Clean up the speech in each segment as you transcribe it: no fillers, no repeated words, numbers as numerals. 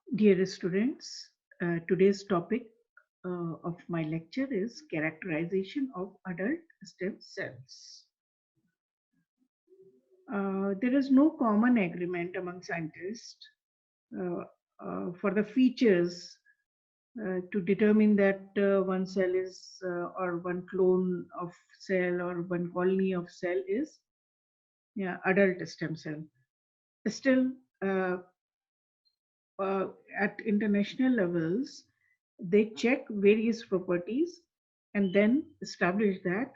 Dear students, today's topic of my lecture is characterization of adult stem cells. There is no common agreement among scientists uh, for the features to determine that one cell is or one clone of cell or one colony of cell is adult stem cell. Still, uh, uh, at international levels, they check various properties and then establish that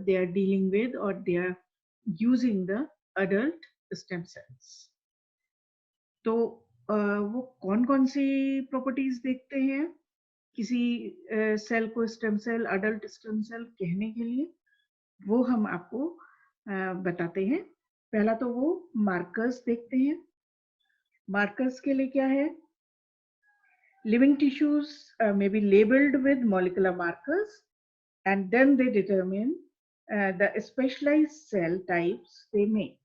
they are dealing with or they are using the adult stem cells. तो वो कौन कौन सी properties देखते हैं किसी cell को stem cell adult stem cell कहने के लिए, वो हम आपको बताते हैं। पहला तो वो मार्कर्स देखते हैं। मार्कर्स के लिए क्या है? Living tissues may be labeled with molecular markers and then they determine the specialized cell types they make.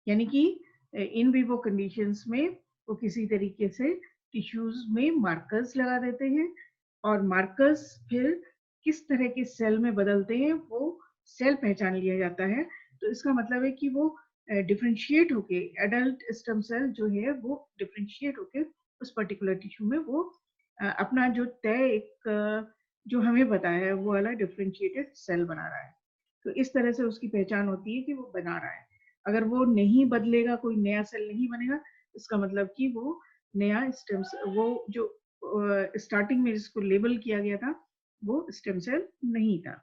यानी कि इन विवो कंडीशंस में वो किसी तरीके से टिश्यूज में मार्कर्स लगा देते हैं और मार्कर्स फिर किस तरह के सेल में बदलते हैं वो सेल पहचान लिया जाता है। तो इसका मतलब है कि वो डिफरेंशिएट होके एडल्ट स्टेम सेल जो है वो डिफरेंशिएट होके उस पर्टिकुलर टिश्यू में वो अपना जो तय एक जो हमें पता है वो वाला डिफरेंशिएटेड सेल बना रहा है। तो इस तरह से उसकी पहचान होती है कि वो बना रहा है। अगर वो नहीं बदलेगा, कोई नया सेल नहीं बनेगा, इसका मतलब कि वो नया स्टेम वो जो स्टार्टिंग में जिसको लेबल किया गया था वो स्टेम सेल नहीं था।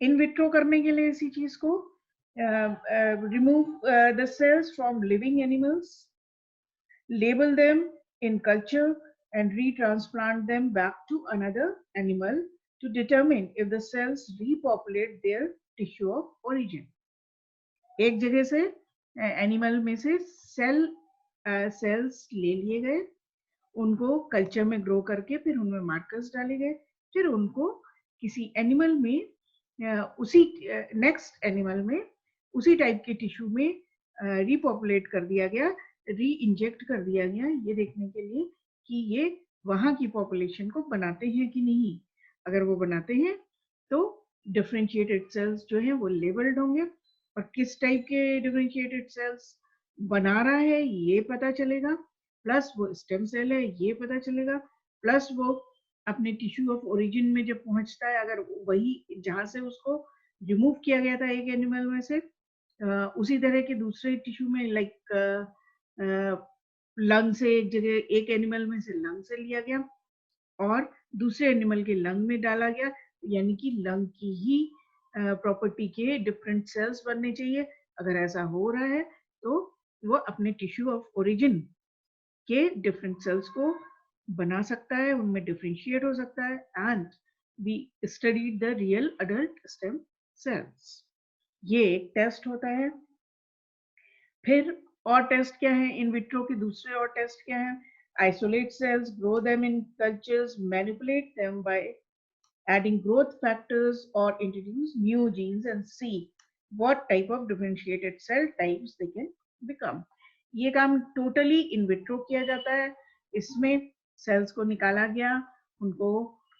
इन विट्रो करने के लिए इसी चीज को remove the cells from living animals, label them in culture and retransplant them back to another animal to determine if the cells repopulate their tissue of origin. एक जगह से एनिमल में से सेल्स ले लिए गए, उनको कल्चर में ग्रो करके फिर उनमें मार्कर्स डाले गए, फिर उनको किसी एनिमल में उसी नेक्स्ट एनिमल में उसी टाइप के टिश्यू में रिपॉपुलेट कर दिया गया, री इंजेक्ट कर दिया गया, ये देखने के लिए कि ये वहां की पॉपुलेशन को बनाते हैं कि नहीं। अगर वो बनाते हैं तो डिफरेंशिएटेड सेल्स जो है वो लेबल्ड होंगे और किस टाइप के डिफरेंशिएटेड सेल्स बना रहा है ये पता चलेगा, प्लस वो स्टेम सेल है ये पता चलेगा, प्लस वो अपने टिश्यू ऑफ ओरिजिन में जब पहुंचता है, अगर वही जहां से उसको रिमूव किया गया था एक एनिमल में से उसी तरह के दूसरे टिश्यू में लाइक लंग से एक जगह एक एनिमल में से लंग से लिया गया और दूसरे एनिमल के लंग में डाला गया, यानी कि लंग की ही प्रॉपर्टी के डिफरेंट सेल्स बनने चाहिए। अगर ऐसा हो रहा है तो वो अपने टिश्यू ऑफ ओरिजिन के डिफरेंट सेल्स को बना सकता है, उनमें डिफरेंशिएट हो सकता है and we studied the real adult stem cells. ये एक टेस्ट होता है। फिर और टेस्ट क्या है? इन विट्रो के दूसरे और टेस्ट क्या है? Isolate cells, grow them in cultures, manipulate them by adding growth factors or introduce new genes and see what type of differentiated cell types they can become. ये काम totally in vitro किया जाता है। इसमें sales को निकाला गया, उनको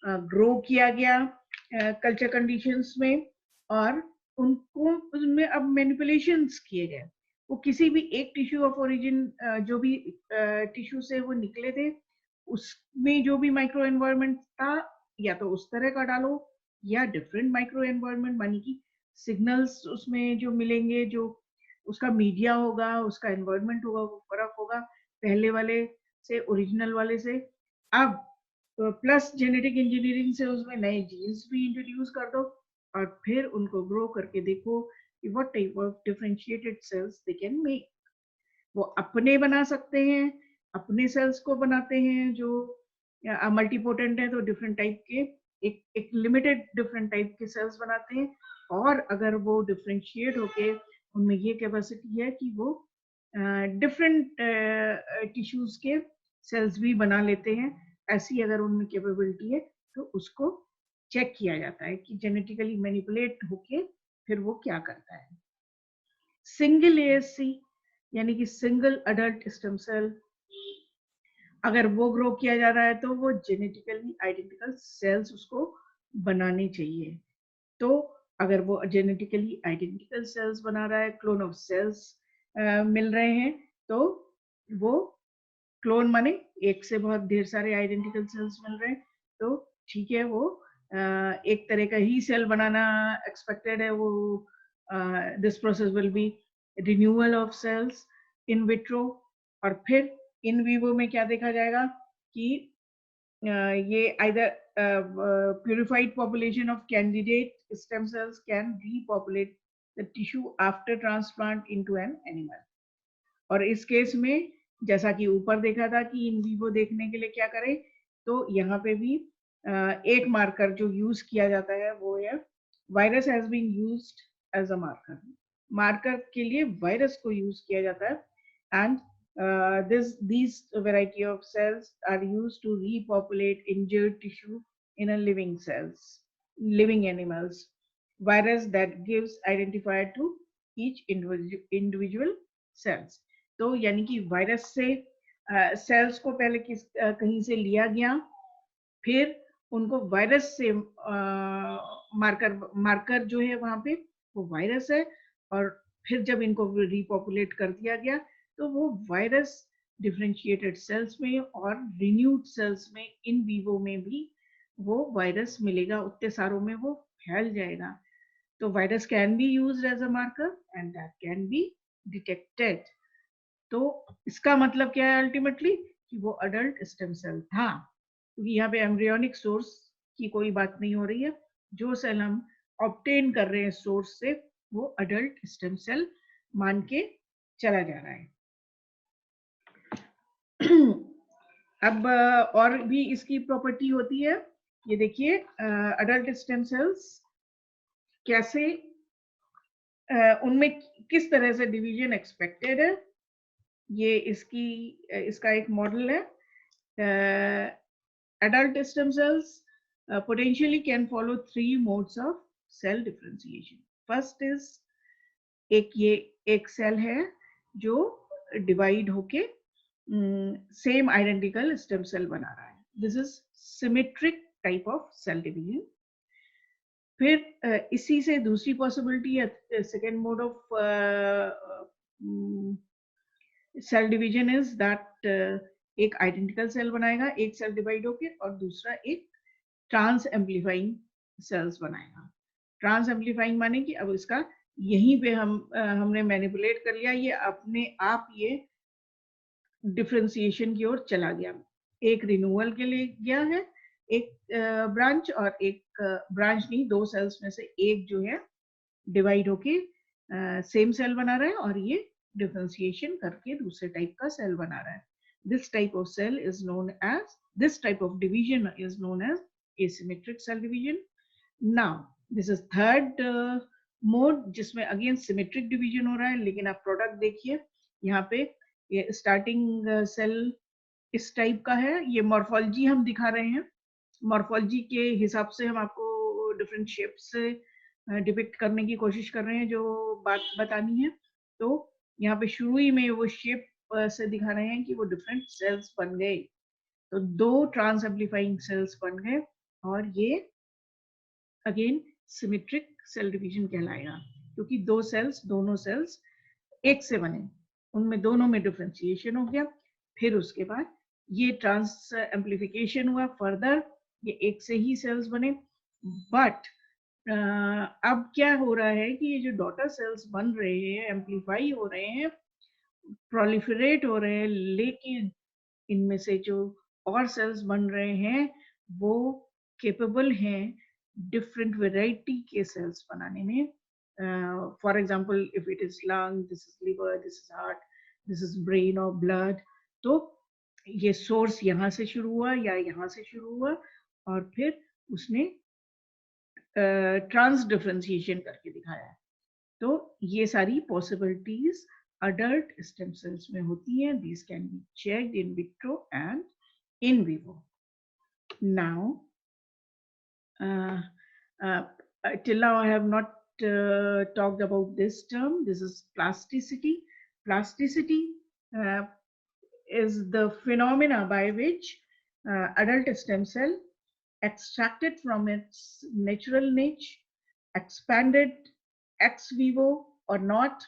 ग्रो किया गया कल्चर कंडीशंस में और उनको उसमें अब मैनिपुलेशंस किए गए। वो किसी भी एक टिश्यू ऑफ ओरिजिन जो भी टिश्यू से वो निकले थे उसमें जो भी माइक्रो एनवायरनमेंट था या तो उस तरह का डालो या डिफरेंट माइक्रो एनवायरनमेंट, मानी कि सिग्नल्स उसमें जो मिलेंगे, जो उसका मीडिया होगा, उसका एनवायरनमेंट होगा, वो फर्क होगा पहले वाले से, ओरिजिनल वाले से। अब प्लस जेनेटिक इंजीनियरिंग से उसमें नए जीन्स भी इंट्रोड्यूस कर दो और फिर उनको ग्रो करके देखो कि what type of differentiated sales they can make. वो अपने बना सकते हैं, अपने सेल्स को बनाते हैं जो मल्टीपोटेंट है तो डिफरेंट टाइप के एक लिमिटेड डिफरेंट टाइप के सेल्स बनाते हैं, और अगर वो डिफरेंशिएट होके उनमें ये कैपेसिटी है कि वो डिफरेंट टिश्यूज के सेल्स भी बना लेते हैं, ऐसी अगर उनमें कैपेबिलिटी है तो उसको चेक किया जाता है कि जेनेटिकली मैनिपुलेट होके फिर वो क्या करता है। सिंगल एएससी यानी कि सिंगल अडल्ट स्टेम सेल अगर वो ग्रो किया जा रहा है तो वो जेनेटिकली आइडेंटिकल सेल्स उसको बनाने चाहिए। तो अगर वो जेनेटिकली आइडेंटिकल सेल्स बना रहा है, क्लोन ऑफ सेल्स मिल रहे हैं, तो वो क्लोन माने एक से बहुत ढेर सारे आइडेंटिकल सेल्स मिल रहे हैं, तो ठीक है, वो एक तरह का ही सेल बनाना एक्सपेक्टेड है। वो this process will be renewal of cells in vitro. और फिर इन विवो में क्या देखा जाएगा कि ये either purified population of candidate stem cells can repopulate the tissue after transplant into an animal। और इस केस में जैसा कि ऊपर देखा था कि इन विवो देखने के लिए क्या करें, तो यहाँ पे भी एक मार्कर जो यूज किया जाता है वो है virus has been used as a marker. Marker के लिए वायरस को यूज किया जाता है। And these variety of cells are used to repopulate injured tissue in a living animals virus that gives identifier to each individual cells। तो यानी कि virus से सेल्स को पहले कहीं से लिया गया, फिर उनको वायरस से मार्कर जो है वहां पे वो वायरस है, और फिर जब इनको रिपॉपुलेट कर दिया गया तो वो वायरस डिफरेंशिएटेड सेल्स में और रिन्यूड सेल्स में इन विवो में भी वो वायरस मिलेगा, उतने सारों में वो फैल जाएगा। तो virus can be used as a marker and that can be detected. तो इसका मतलब क्या है अल्टीमेटली कि वो अडल्ट स्टेम सेल था, क्योंकि यहाँ पे एम्ब्रियोनिक सोर्स की कोई बात नहीं हो रही है। जो सेल हम ऑब्टेन कर रहे हैं सोर्स से वो अडल्ट स्टेम सेल मान के चला जा रहा है। अब और भी इसकी प्रॉपर्टी होती है, ये देखिए अडल्ट स्टेम सेल्स कैसे उनमें किस तरह से डिवीजन एक्सपेक्टेड है। ये इसका एक मॉडल है। adult stem cells potentially can follow 3 modes of cell differentiation। First is एक सेल है जो डिवाइड होके सेम आइडेंटिकल स्टेम सेल बना रहा है। This is symmetric type of cell division. फिर इसी से दूसरी पॉसिबिलिटी है second mode of cell division is that एक आइडेंटिकल सेल बनाएगा, एक सेल डिवाइड होके, और दूसरा एक ट्रांस एम्पलीफाइंग सेल्स बनाएगा। ट्रांस एम्पलीफाइंग माने कि अब इसका यहीं पे हमने मैनिपुलेट कर लिया, ये अपने आप ये डिफरेंशिएशन की ओर चला गया। एक रिन्यूअल के लिए गया है एक ब्रांच, और एक ब्रांच नहीं, 2 सेल्स में से एक जो है डिवाइड होके सेम सेल बना रहा है, और ये डिफरेंशिएशन करके दूसरे टाइप का सेल बना रहा है। This type of cell is known as, this type of division is known as asymmetric cell division। Now this is third mode जिसमें अगेन सिमेट्रिक डिवीजन हो रहा है, लेकिन आप प्रोडक्ट देखिए यहाँ पे ये स्टार्टिंग सेल इस टाइप का है। ये मॉर्फोलॉजी हम दिखा रहे हैं, मॉर्फोलॉजी के हिसाब से हम आपको डिफरेंट शेप से डिपिक्ट करने की कोशिश कर रहे हैं जो बात बतानी है। तो यहाँ पे शुरू ही में वो शेप से दिखा रहे हैं कि वो डिफरेंट सेल्स बन गए। तो 2 ट्रांस एम्पलीफाइंग सेल्स बन गए, और ये अगेन सिमेट्रिक सेल डिवीजन कहलाएगा, क्योंकि दोनों सेल्स एक से बने, उनमें दोनों में डिफरेंशिएशन हो गया। फिर उसके बाद ये ट्रांस एम्पलीफिकेशन हुआ, फर्दर ये एक से ही सेल्स बने। बट अब क्या हो रहा है कि ये जो डॉटर सेल्स बन रहे हैं, एम्पलीफाई हो रहे हैं, प्रोलिफरेट हो रहे हैं, लेकिन इनमें से जो और सेल्स बन रहे हैं वो केपेबल हैं डिफरेंट वेराइटी के सेल्स बनाने में। For example if it is lung, this is liver, this is heart, this is brain और ब्लड। तो ये सोर्स यहाँ से शुरू हुआ या यहाँ से शुरू हुआ, और फिर उसने ट्रांस डिफरेंशिएशन करके दिखाया है। तो ये सारी पॉसिबिलिटीज adult stem cells में होती हैं। These can be checked in vitro and in vivo। Now, till now I have not talked about this term. This is plasticity. Plasticity is the phenomena by which adult stem cell extracted from its natural niche, expanded ex vivo or not,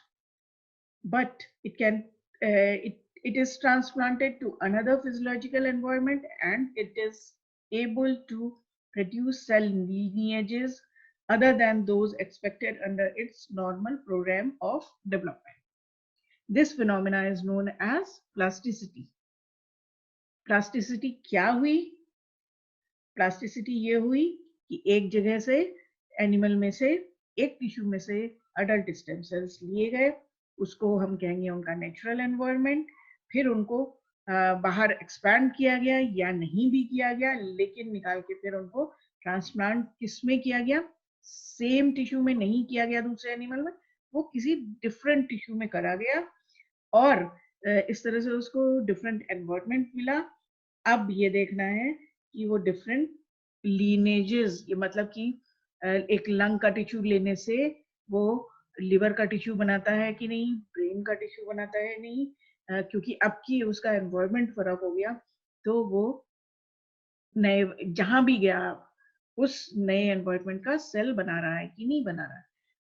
but it is transplanted to another physiological environment and it is able to produce cell lineages other than those expected under its normal program of development. This phenomena is known as plasticity. Plasticity क्या हुई? Plasticity ये हुई कि एक जगह से animal में से एक टिश्यू में से अडल्ट स्टेम सेल्स लिए गए, उसको हम कहेंगे उनका नेचुरल एनवायरनमेंट, फिर उनको बाहर एक्सपैंड किया गया या नहीं भी किया गया, लेकिन निकाल के फिर उनको ट्रांसप्लांट किस में किया गया? सेम टिश्यू में नहीं किया गया दूसरे एनिमल में, वो किसी डिफरेंट टिश्यू में करा गया और इस तरह से उसको डिफरेंट एनवायरनमेंट मिला। अब ये देखना है कि वो डिफरेंट लीनेजेस, ये मतलब कि एक लंग का टिश्यू लेने से वो लिवर का टिश्यू बनाता है कि नहीं, ब्रेन का टिश्यू बनाता है नहीं, क्योंकि अब की उसका एनवायरनमेंट फर्क हो गया, तो वो नए जहां भी गया उस नए एनवायरनमेंट का सेल बना रहा है कि नहीं बना रहा है।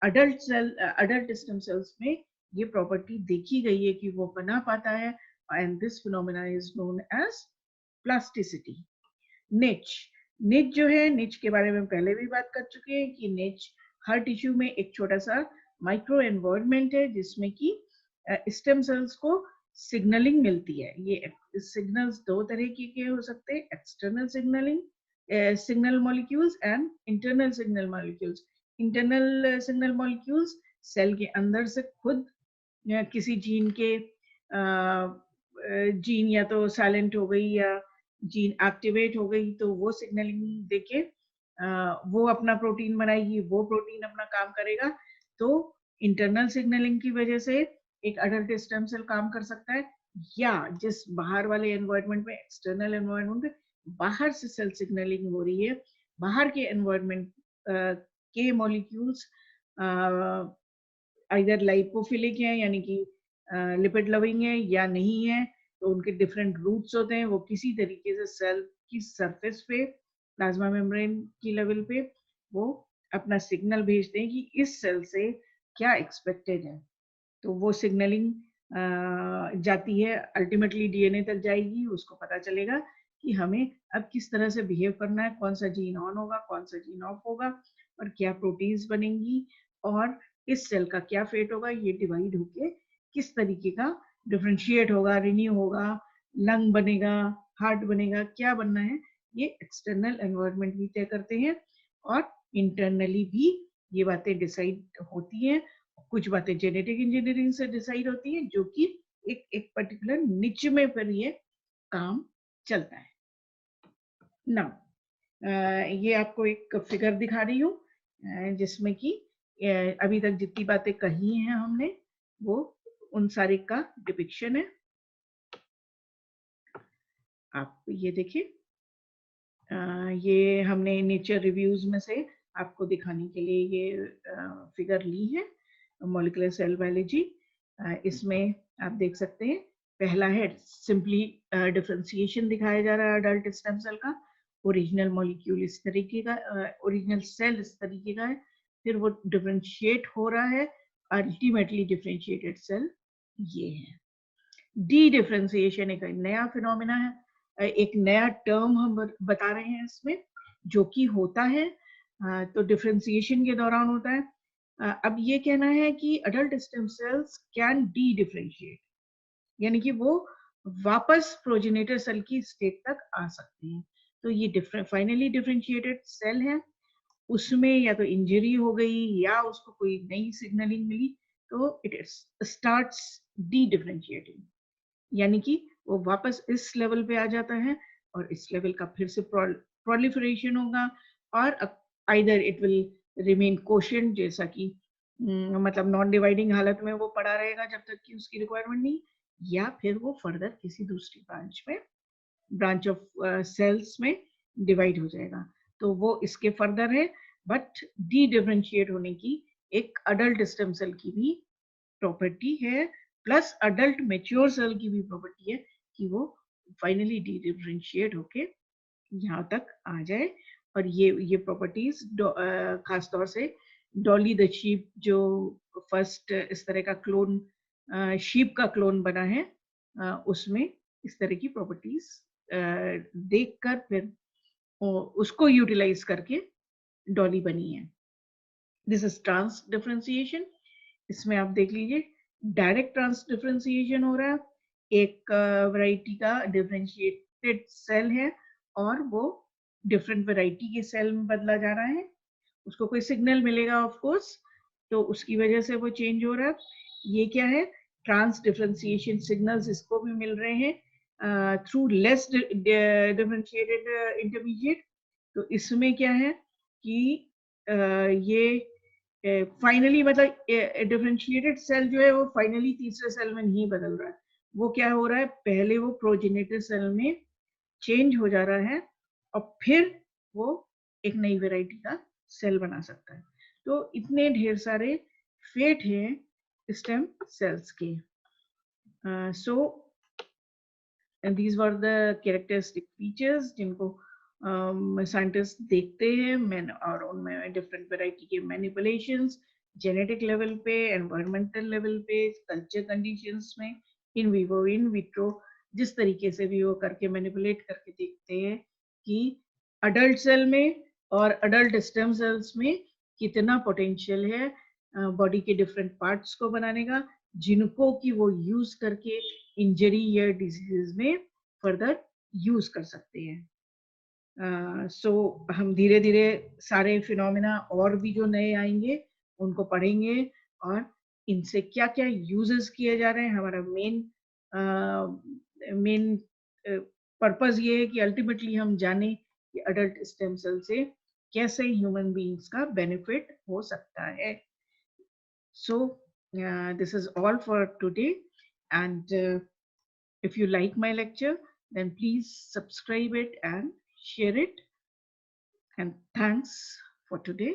अडल्ट स्टेम सेल्स में ये प्रॉपर्टी देखी गई है कि वो बना पाता है, and this phenomena is known as plasticity. Niche जो है, निच के बारे में पहले भी बात कर चुके हैं कि निच हर टिश्यू में एक छोटा सा माइक्रो एनवायरनमेंट है जिसमें कि स्टेम सेल्स को सिग्नलिंग मिलती है। ये सिग्नल्स दो तरह के हो सकते हैं, external signal molecules and internal signal molecules. Internal signal molecules cell के अंदर से खुद किसी जीन या तो साइलेंट हो गई या जीन एक्टिवेट हो गई तो वो सिग्नलिंग देके वो अपना प्रोटीन बनाएगी, वो प्रोटीन अपना काम करेगा। तो इंटरनल सिग्नलिंग की वजह से एक अडल्ट स्टेम सेल काम कर सकता है, या जिस बाहर वाले एनवायरनमेंट में, एक्सटर्नल एनवायरनमेंट में बाहर से सेल सिग्नलिंग हो रही है, बाहर के एनवायरनमेंट के मॉलिक्यूल्स आइदर लाइपोफिलिक है यानी कि लिपिड लविंग है या नहीं है, तो उनके डिफरेंट रूट्स होते हैं, वो किसी तरीके से सेल की सरफेस पे, प्लाज्मा मेम्ब्रेन की लेवल पे वो अपना सिग्नल भेजते हैं कि इस सेल से क्या एक्सपेक्टेड है। तो वो सिग्नलिंग जाती है, अल्टीमेटली डीएनए तक जाएगी, उसको पता चलेगा कि हमें अब किस तरह से बिहेव करना है, कौन सा जीन ऑन होगा, कौन सा जीन ऑफ होगा, और क्या प्रोटीन्स बनेंगी और इस सेल का क्या फेट होगा, ये डिवाइड होके किस तरीके का डिफरेंशिएट होगा, रिन्यू होगा, लंग बनेगा, हार्ट बनेगा, क्या बनना है, ये एक्सटर्नल एनवायरनमेंट भी तय करते हैं और इंटरनली भी ये बातें डिसाइड होती हैं। कुछ बातें जेनेटिक इंजीनियरिंग से डिसाइड होती हैं, जो कि एक पर्टिकुलर निच में फिर ये काम चलता है। ना ये आपको एक फिगर दिखा रही हूँ जिसमें कि अभी तक जितनी बातें कही हैं हमने वो उन सारे का डिपिक्शन है। आप ये देखिए, ये हमने नेचर रिव्यूज में से आपको दिखाने के लिए ये फिगर ली है, मॉलिक्यूलर सेल बायोलॉजी। इसमें आप देख सकते हैं, पहला है सिंपली डिफरेंशिएशन दिखाया जा रहा है अडल्ट स्टेम सेल का। ओरिजिनल मॉलिक्यूल इस तरीके का, ओरिजिनल सेल इस तरीके का है, फिर वो डिफरेंशिएट हो रहा है, अल्टीमेटली डिफरेंशिएटेड सेल ये है। डी डिफरेंशिएशन एक नया फिनोमेना है, एक नया टर्म हम बता रहे हैं इसमें, जो कि होता है तो डिफरेंशिएशन के दौरान होता है। अब ये कहना है कि adult stem cells can D differentiate, यानी कि वो वापस प्रोजेनेटर सेल की स्टेट तक आ सकते हैं। तो ये फाइनली डिफरेंशिएटेड सेल है, उसमें या तो इंजरी हो गई या उसको कोई नई सिग्नलिंग मिली, तो इट स्टार्ट्स डी डिफरेंशिएटिंग, यानी कि वो वापस इस लेवल पे आ जाता है और इस लेवल का फिर से प्रोलिफरेशन होगा, और either it will remain quotient, जैसा कि मतलब नॉन डिवाइडिंग हालत में वो पड़ा रहेगा जब तक कि उसकी रिक्वायरमेंट नहीं, या फिर वो फर्दर किसी दूसरी ब्रांच ऑफ सेल्स में डिवाइड हो जाएगा। तो वो इसके फर्दर है, बट डी डिफरेंशिएट होने की एक अडल्ट स्टेम सेल की भी प्रॉपर्टी है, प्लस अडल्ट मैच्योर सेल की भी प्रॉपर्टी है कि वो फाइनली डी डिफरेंशिएट होके यहाँ तक आ जाए। और ये प्रॉपर्टीज खास तौर से डॉली द शीप जो फर्स्ट इस तरह का क्लोन शीप का क्लोन बना है, उसमें इस तरह की प्रॉपर्टीज देखकर फिर उसको यूटिलाइज करके डॉली बनी है। This is trans differentiation. इसमें आप देख लीजिए डायरेक्ट ट्रांस डिफरेंशिएशन हो रहा है, एक वैरायटी का डिफरेंशिएटेड सेल है और वो डिफरेंट वैरायटी के सेल में बदला जा रहा है, उसको कोई सिग्नल मिलेगा ऑफ कोर्स, तो उसकी वजह से वो चेंज हो रहा है। ये क्या है, ट्रांस डिफरेंशिएशन सिग्नल्स इसको भी मिल रहे हैं थ्रू लेस डिफरेंशिएटेड इंटरमीडिएट। तो इसमें क्या है कि ये फाइनली मतलब डिफरेंशिएटेड सेल जो है वो फाइनली तीसरे सेल में नहीं बदल रहा है, वो क्या हो रहा है, पहले वो प्रोजेनेटर सेल में चेंज हो जा रहा है और फिर वो एक नई वैरायटी का सेल बना सकता है। तो इतने ढेर सारे फेट हैं स्टेम सेल्स के। सो these were the characteristic features जिनको साइंटिस्ट देखते हैं और उनमें डिफरेंट वैरायटी के मैनिपुलेशंस जेनेटिक लेवल पे, एनवायरमेंटल लेवल पे, कल्चर कंडीशंस में, इन विवो इन विट्रो, जिस तरीके से भी वो करके मैनिपुलेट करके देखते हैं कि अडल्ट सेल में और अडल्ट स्टेम सेल्स में कितना पोटेंशियल है बॉडी के डिफरेंट पार्ट्स को बनाने का, जिनको कि वो यूज करके इंजरी या डिजीज में फर्दर यूज कर सकते हैं। सो हम धीरे धीरे सारे फिनोमेना और भी जो नए आएंगे उनको पढ़ेंगे और इनसे क्या क्या यूजेस किए जा रहे हैं। हमारा मेन पर्पस ये है कि अल्टीमेटली हम जाने कि अडल्ट स्टेम सेल से कैसे ह्यूमन बीइंग्स का बेनिफिट हो सकता है। So this is all for today, and if you like my lecture, then please subscribe it and share it. And thanks for today.